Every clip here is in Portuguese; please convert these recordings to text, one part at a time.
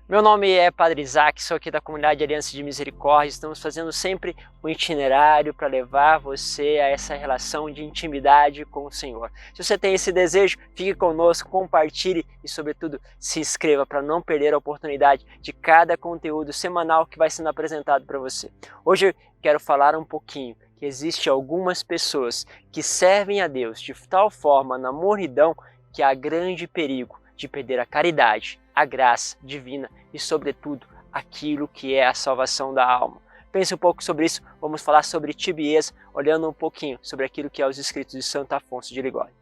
Meu nome é Padre Isaac, sou aqui da comunidade Aliança de Misericórdia. Estamos fazendo sempre um itinerário para levar você a essa relação de intimidade com o Senhor. Se você tem esse desejo, fique conosco, compartilhe e, sobretudo, se inscreva para não perder a oportunidade de cada conteúdo semanal que vai sendo apresentado para você. Hoje eu quero falar um pouquinho que existe algumas pessoas que servem a Deus de tal forma na mornidão que há grande perigo de perder a caridade, a graça divina e, sobretudo, aquilo que é a salvação da alma. Pense um pouco sobre isso, vamos falar sobre tibieza, olhando um pouquinho sobre aquilo que é os escritos de Santo Afonso de Ligório.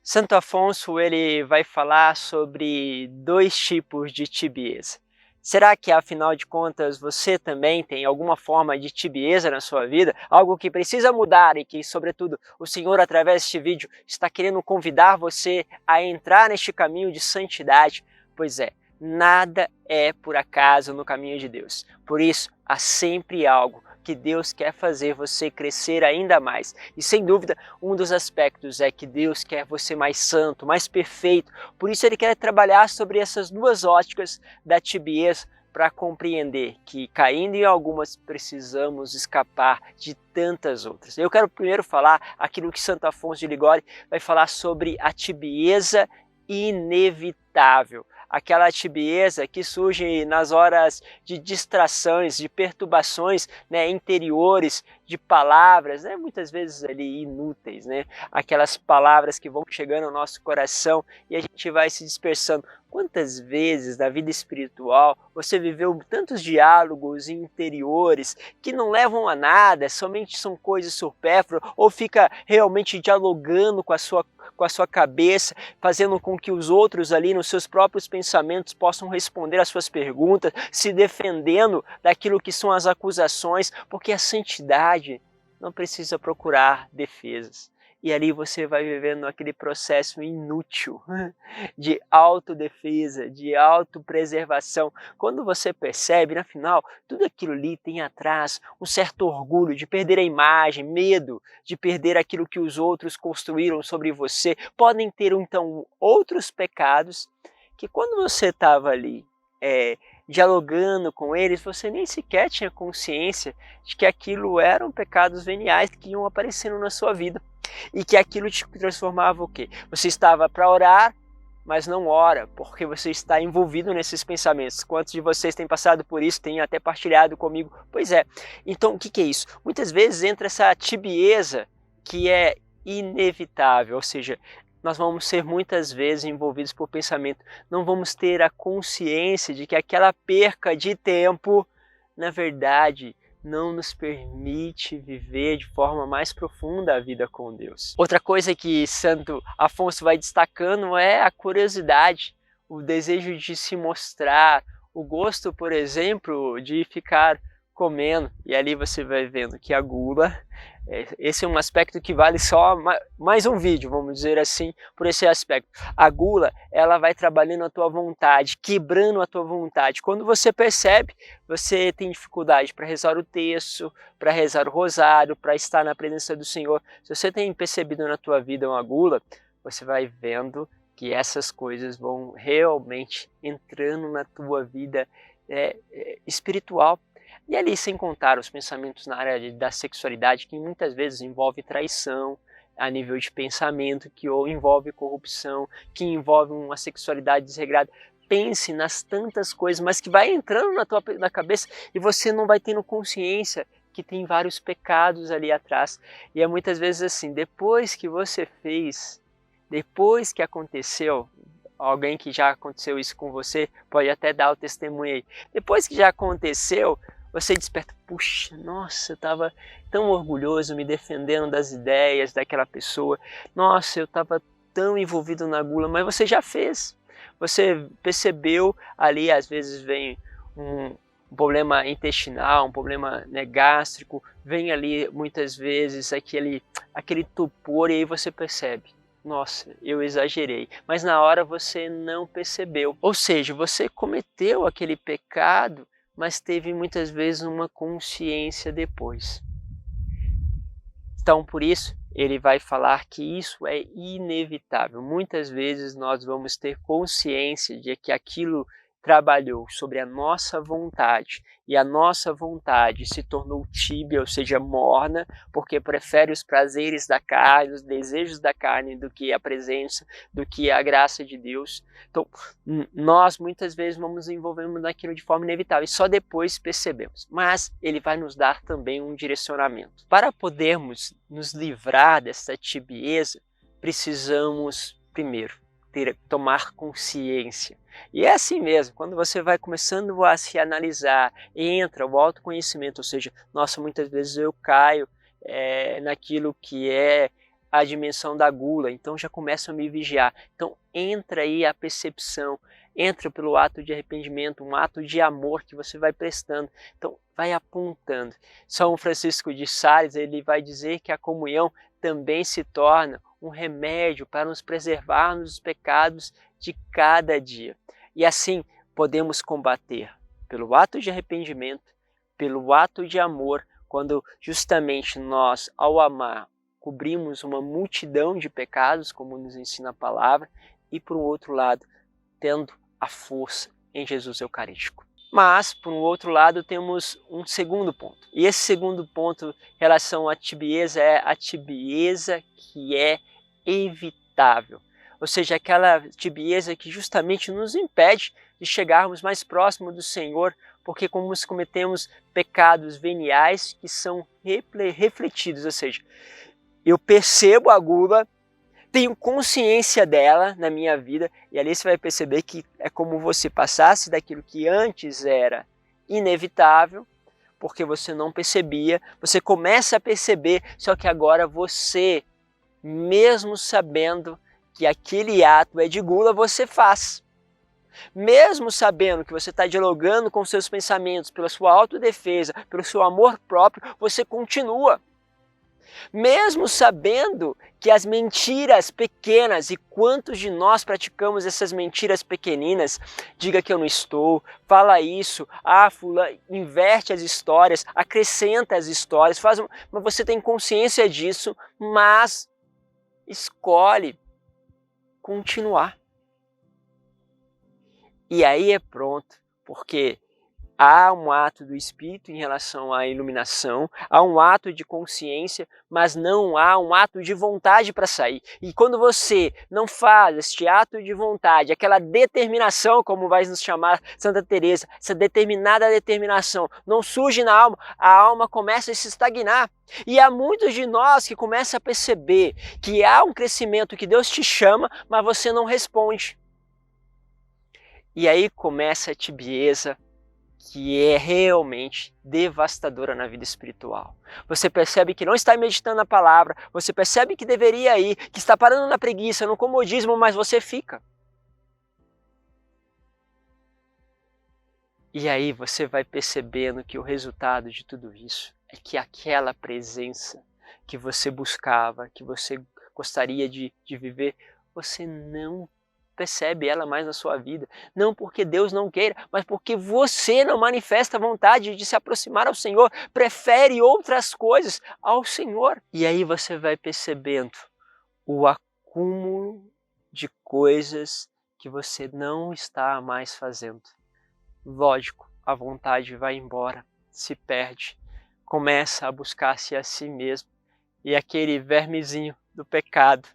Santo Afonso ele vai falar sobre dois tipos de tibieza. Será que, afinal de contas, você também tem alguma forma de tibieza na sua vida? Algo que precisa mudar e que, sobretudo, o Senhor, através deste vídeo, está querendo convidar você a entrar neste caminho de santidade? Pois é, nada é por acaso no caminho de Deus. Por isso, há sempre algo que Deus quer fazer você crescer ainda mais. E sem dúvida, um dos aspectos é que Deus quer você mais santo, mais perfeito. Por isso Ele quer trabalhar sobre essas duas óticas da tibieza para compreender que, caindo em algumas, precisamos escapar de tantas outras. Eu quero primeiro falar aquilo que Santo Afonso de Ligório vai falar sobre a tibieza inevitável. Aquela tibieza que surge nas horas de distrações, de perturbações, interiores, de palavras, muitas vezes ali inúteis, aquelas palavras que vão chegando ao nosso coração e a gente vai se dispersando. Quantas vezes na vida espiritual você viveu tantos diálogos interiores que não levam a nada, somente são coisas supérfluas, ou fica realmente dialogando com a sua cabeça, fazendo com que os outros ali nos seus próprios pensamentos possam responder às suas perguntas, se defendendo daquilo que são as acusações, porque a santidade não precisa procurar defesas. E ali você vai vivendo aquele processo inútil de autodefesa, de autopreservação. Quando você percebe, afinal, tudo aquilo ali tem atrás um certo orgulho de perder a imagem, medo de perder aquilo que os outros construíram sobre você. Podem ter, então, outros pecados que quando você estava ali dialogando com eles, você nem sequer tinha consciência de que aquilo eram pecados veniais que iam aparecendo na sua vida. E que aquilo te transformava o quê? Você estava para orar, mas não ora, porque você está envolvido nesses pensamentos. Quantos de vocês têm passado por isso, têm até partilhado comigo? Pois é. Então, o que é isso? Muitas vezes entra essa tibieza que é inevitável, ou seja, nós vamos ser muitas vezes envolvidos por pensamento. Não vamos ter a consciência de que aquela perca de tempo, na verdade, não nos permite viver de forma mais profunda a vida com Deus. Outra coisa que Santo Afonso vai destacando é a curiosidade, o desejo de se mostrar, o gosto, por exemplo, de ficar comendo. E ali você vai vendo que a gula, esse é um aspecto que vale só mais um vídeo, vamos dizer assim, por esse aspecto. A gula, ela vai trabalhando a tua vontade, quebrando a tua vontade. Quando você percebe, você tem dificuldade para rezar o terço, para rezar o rosário, para estar na presença do Senhor. Se você tem percebido na tua vida uma gula, você vai vendo que essas coisas vão realmente entrando na tua vida espiritual. E ali, sem contar os pensamentos na área da sexualidade, que muitas vezes envolve traição a nível de pensamento, que envolve corrupção, que envolve uma sexualidade desregrada. Pense nas tantas coisas, mas que vai entrando na cabeça e você não vai tendo consciência que tem vários pecados ali atrás. E é muitas vezes assim, depois que você fez, depois que aconteceu, alguém que já aconteceu isso com você pode até dar o testemunho aí. Depois que já aconteceu, você desperta, puxa, nossa, eu estava tão orgulhoso me defendendo das ideias daquela pessoa, nossa, eu estava tão envolvido na gula, mas você já fez, você percebeu ali, às vezes vem um problema intestinal, um problema gástrico, vem ali muitas vezes aquele tupor e aí você percebe, nossa, eu exagerei, mas na hora você não percebeu, ou seja, você cometeu aquele pecado, mas teve muitas vezes uma consciência depois. Então, por isso, ele vai falar que isso é inevitável. Muitas vezes nós vamos ter consciência de que aquilo trabalhou sobre a nossa vontade, e a nossa vontade se tornou tíbia, ou seja, morna, porque prefere os prazeres da carne, os desejos da carne, do que a presença, do que a graça de Deus. Então, nós muitas vezes vamos nos envolvendo naquilo de forma inevitável, e só depois percebemos. Mas ele vai nos dar também um direcionamento. Para podermos nos livrar dessa tibieza, precisamos, primeiro, tomar consciência. E é assim mesmo, quando você vai começando a se analisar, entra o autoconhecimento, ou seja, nossa, muitas vezes eu caio naquilo que é a dimensão da gula, então já começo a me vigiar. Então entra aí a percepção, entra pelo ato de arrependimento, um ato de amor que você vai prestando, então vai apontando. São Francisco de Sales, ele vai dizer que a comunhão também se torna um remédio para nos preservarmos dos pecados de cada dia. E assim podemos combater pelo ato de arrependimento, pelo ato de amor, quando justamente nós, ao amar, cobrimos uma multidão de pecados, como nos ensina a palavra, e por um outro lado, tendo a força em Jesus Eucarístico. Mas, por um outro lado, temos um segundo ponto. E esse segundo ponto em relação à tibieza é a tibieza que é evitável. Ou seja, aquela tibieza que justamente nos impede de chegarmos mais próximo do Senhor, porque como cometemos pecados veniais que são refletidos, ou seja, eu percebo a gula, tenho consciência dela na minha vida, e ali você vai perceber que é como você passasse daquilo que antes era inevitável, porque você não percebia, você começa a perceber, só que agora você, mesmo sabendo que aquele ato é de gula, você faz. Mesmo sabendo que você está dialogando com seus pensamentos, pela sua autodefesa, pelo seu amor próprio, você continua. Mesmo sabendo que as mentiras pequenas, e quantos de nós praticamos essas mentiras pequeninas, diga que eu não estou, fala isso, fulano, inverte as histórias, acrescenta as histórias, mas você tem consciência disso, mas escolhe continuar. E aí é pronto, porque há um ato do Espírito em relação à iluminação, há um ato de consciência, mas não há um ato de vontade para sair. E quando você não faz este ato de vontade, aquela determinação, como vai nos chamar Santa Teresa, essa determinada determinação, não surge na alma, a alma começa a se estagnar. E há muitos de nós que começam a perceber que há um crescimento que Deus te chama, mas você não responde. E aí começa a tibieza, que é realmente devastadora na vida espiritual. Você percebe que não está meditando a palavra, você percebe que deveria ir, que está parando na preguiça, no comodismo, mas você fica. E aí você vai percebendo que o resultado de tudo isso é que aquela presença que você buscava, que você gostaria de viver, você não percebe ela mais na sua vida. Não porque Deus não queira, mas porque você não manifesta a vontade de se aproximar ao Senhor, prefere outras coisas ao Senhor. E aí você vai percebendo o acúmulo de coisas que você não está mais fazendo. Lógico, a vontade vai embora, se perde, começa a buscar-se a si mesmo, e aquele vermezinho do pecado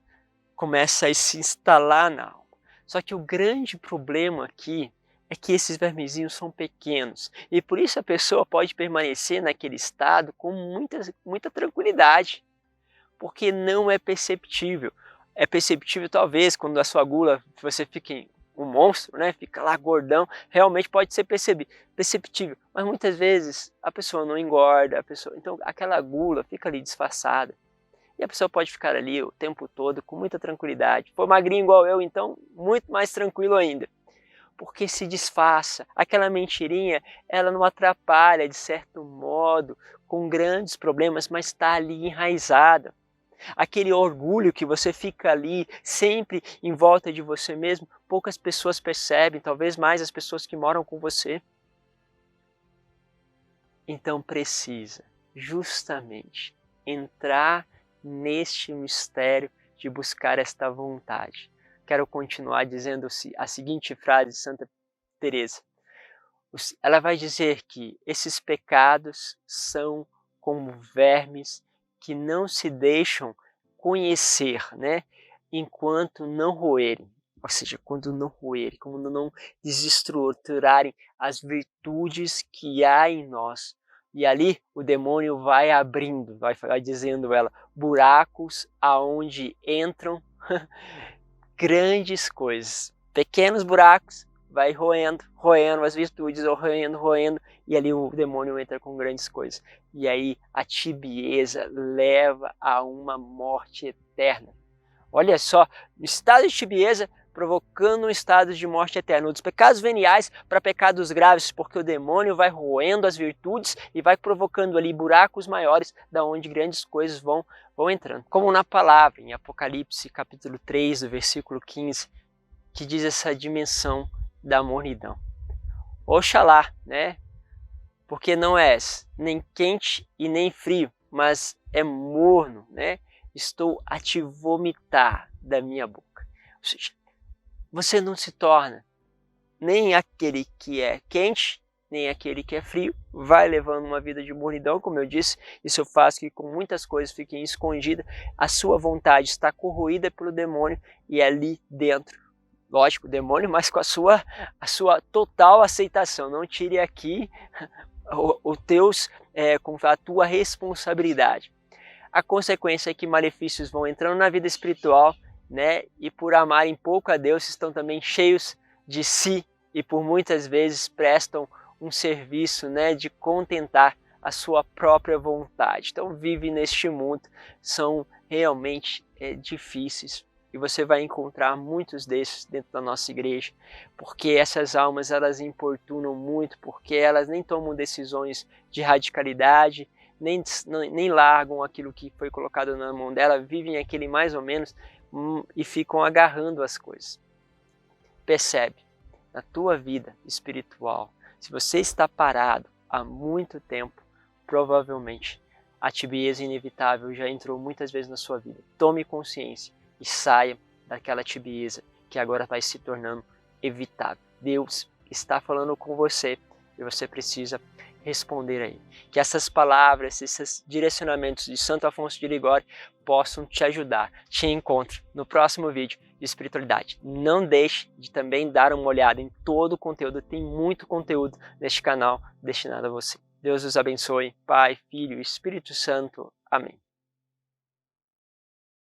começa a se instalar na alma. Só que o grande problema aqui é que esses vermezinhos são pequenos, e por isso a pessoa pode permanecer naquele estado com muita tranquilidade, porque não é perceptível. É perceptível talvez quando a sua gula, você fica um monstro, né? Fica lá gordão, realmente pode ser perceptível, mas muitas vezes a pessoa não engorda, então aquela gula fica ali disfarçada. E a pessoa pode ficar ali o tempo todo com muita tranquilidade. For magrinho igual eu, então muito mais tranquilo ainda. Porque se disfarça. Aquela mentirinha, ela não atrapalha de certo modo, com grandes problemas, mas está ali enraizada. Aquele orgulho que você fica ali sempre em volta de você mesmo, poucas pessoas percebem, talvez mais as pessoas que moram com você. Então precisa justamente entrar neste mistério de buscar esta vontade. Quero continuar dizendo a seguinte frase de Santa Teresa. Ela vai dizer que esses pecados são como vermes que não se deixam conhecer, né, enquanto não roerem. Ou seja, quando não roerem, quando não desestruturarem as virtudes que há em nós. E ali o demônio vai abrindo, vai dizendo ela, buracos aonde entram grandes coisas. Pequenos buracos, vai roendo as virtudes, roendo, e ali o demônio entra com grandes coisas. E aí a tibieza leva a uma morte eterna. Olha só, o estado de tibieza provocando um estado de morte eterna. Dos pecados veniais para pecados graves, porque o demônio vai roendo as virtudes e vai provocando ali buracos maiores, da onde grandes coisas vão entrando. Como na palavra, em Apocalipse capítulo 3, do versículo 15, que diz essa dimensão da mornidão. Oxalá, né? Porque não és nem quente e nem frio, mas é morno, né? Estou a te vomitar da minha boca. Ou seja, você não se torna nem aquele que é quente, nem aquele que é frio, vai levando uma vida de mornidão, como eu disse, isso faz que com muitas coisas fiquem escondidas, a sua vontade está corroída pelo demônio e ali dentro, lógico, o demônio, mas com a sua total aceitação, não tire aqui com a tua responsabilidade. A consequência é que malefícios vão entrando na vida espiritual, né? E por amarem pouco a Deus, estão também cheios de si e por muitas vezes prestam um serviço, né, de contentar a sua própria vontade. Então vive neste mundo, são realmente difíceis. E você vai encontrar muitos desses dentro da nossa igreja, porque essas almas elas importunam muito, porque elas nem tomam decisões de radicalidade, nem largam aquilo que foi colocado na mão dela, vivem aquele mais ou menos e ficam agarrando as coisas. Percebe, na tua vida espiritual, se você está parado há muito tempo, provavelmente a tibieza inevitável já entrou muitas vezes na sua vida. Tome consciência e saia daquela tibieza que agora vai se tornando evitável. Deus está falando com você e você precisa responder aí. Que essas palavras, esses direcionamentos de Santo Afonso de Ligório possam te ajudar. Te encontro no próximo vídeo de espiritualidade. Não deixe de também dar uma olhada em todo o conteúdo. Tem muito conteúdo neste canal destinado a você. Deus os abençoe. Pai, Filho e Espírito Santo. Amém.